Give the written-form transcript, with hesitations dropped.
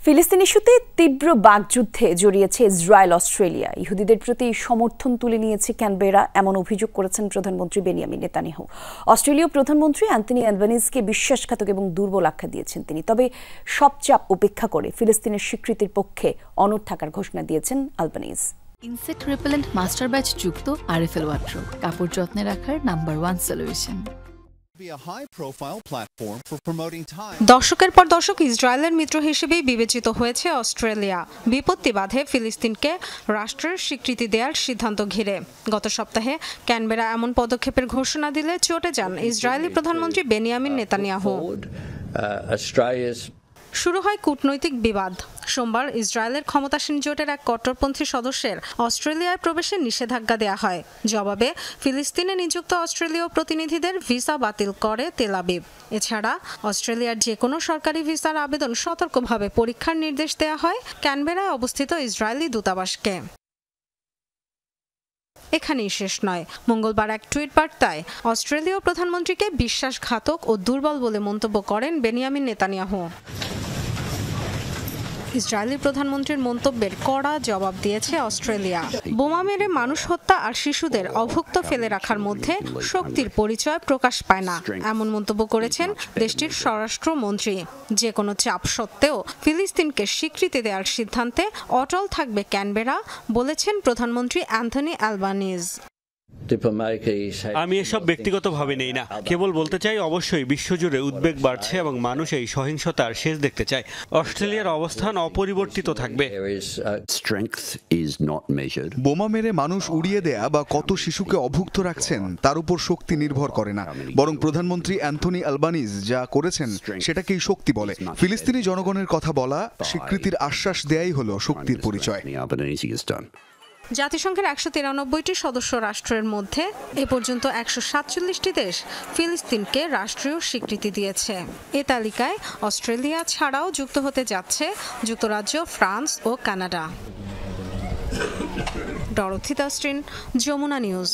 ফিলিস্তিন ইস্যুতে তীব্র বাকযুদ্ধে জড়িয়েছে ইসরায়েল অস্ট্রেলিয়া। ইহুদিদের প্রতি সমর্থন তুলে নিয়েছে ক্যানবেরা, এমন অভিযোগ করেছেন প্রধানমন্ত্রী বেনিয়ামিন নেতানিয়াহু। অস্ট্রেলীয় প্রধানমন্ত্রী অ্যান্থনি অ্যালবানিজকে বিশ্বাসঘাতক এবং দুর্বল আখ্যা দিয়েছেন তিনি। তবে সব চাপ উপেক্ষা করে ফিলিস্তিনের স্বীকৃতির পক্ষে অনড় থাকার ঘোষণা দিয়েছেন Albanese. Insect repellent master batch যুক্ত আরএফএল ওয়ার্ড্রোব, কাপড় যত্নে রাখার নাম্বার 1 সলিউশন। দশকের পর দশক ইসরায়েলের মিত্র হিসেবেই বিবেচিত হয়েছে অস্ট্রেলিয়া। বিপত্তি বাধে ফিলিস্তিনকে রাষ্ট্রের স্বীকৃতি দেওয়ার সিদ্ধান্ত ঘিরে গত সপ্তাহে ক্যানবেরা এমন পদক্ষেপের ঘোষণা দিলে চটে যান ইসরায়েলি প্রধানমন্ত্রী বেনিয়ামিন নেতানিয়াহু। শুরু হয় কূটনৈতিক বিবাদ। সোমবার ইসরায়েলের ক্ষমতাসীন জোটের এক কট্টরপন্থী সদস্যের অস্ট্রেলিয়ায় প্রবেশে নিষেধাজ্ঞা দেওয়া হয়। জবাবে ফিলিস্তিনে নিযুক্ত অস্ট্রেলীয় প্রতিনিধিদের ভিসা বাতিল করে তেল আবিব। এছাড়া অস্ট্রেলিয়ার যে কোনো সরকারি ভিসার আবেদন সতর্কভাবে পরীক্ষার নির্দেশ দেওয়া হয় ক্যানবেরায় অবস্থিত ইসরায়েলি দূতাবাসকে। এখানেই শেষ নয়। মঙ্গলবার এক টুইট বার্তায় অস্ট্রেলীয় প্রধানমন্ত্রীকে বিশ্বাসঘাতক ও দুর্বল বলে মন্তব্য করেন বেনিয়ামিন নেতানিয়াহু। ইসরায়েলি প্রধানমন্ত্রীর মন্তব্যের কড়া জবাব দিয়েছে অস্ট্রেলিয়া। বোমা মেরে মানুষ হত্যা আর শিশুদের অভুক্ত ফেলে রাখার মধ্যে শক্তির পরিচয় প্রকাশ পায় না, এমন মন্তব্য করেছেন দেশটির স্বরাষ্ট্রমন্ত্রী। যে কোনো চাপ সত্ত্বেও ফিলিস্তিনকে স্বীকৃতি দেওয়ার সিদ্ধান্তে অটল থাকবে ক্যানবেরা, বলেছেন প্রধানমন্ত্রী অ্যান্থনি অ্যালবানিজ। আমি এসব ব্যক্তিগতভাবে নেই না, কেবল বলতে চাই অবশ্যই বিশ্বজুড়ে উদ্বেগ বাড়ছে এবং মানুষ এই সহিংসতার শেষ দেখতে চায়। অস্ট্রেলিয়ার অবস্থান অপরিবর্তিত থাকবে। বোমা মেরে মানুষ উড়িয়ে দেয়া বা কত শিশুকে অভুক্ত রাখছেন তার উপর শক্তি নির্ভর করে না, বরং প্রধানমন্ত্রী অ্যান্থনি অ্যালবানিজ যা করেছেন সেটাকেই শক্তি বলে। ফিলিস্তিনি জনগণের কথা বলা, স্বীকৃতির আশ্বাস দেয়াই হলো শক্তির পরিচয়। জাতিসংঘের 193টি সদস্য রাষ্ট্রের মধ্যে এ পর্যন্ত 147টি দেশ ফিলিস্তিনকে রাষ্ট্রীয় স্বীকৃতি দিয়েছে। এ তালিকায় অস্ট্রেলিয়া ছাড়াও যুক্ত হতে যাচ্ছে যুক্তরাজ্য, ফ্রান্স ও কানাডা। ডরোথি দাস্ট্রিন, যমুনা নিউজ।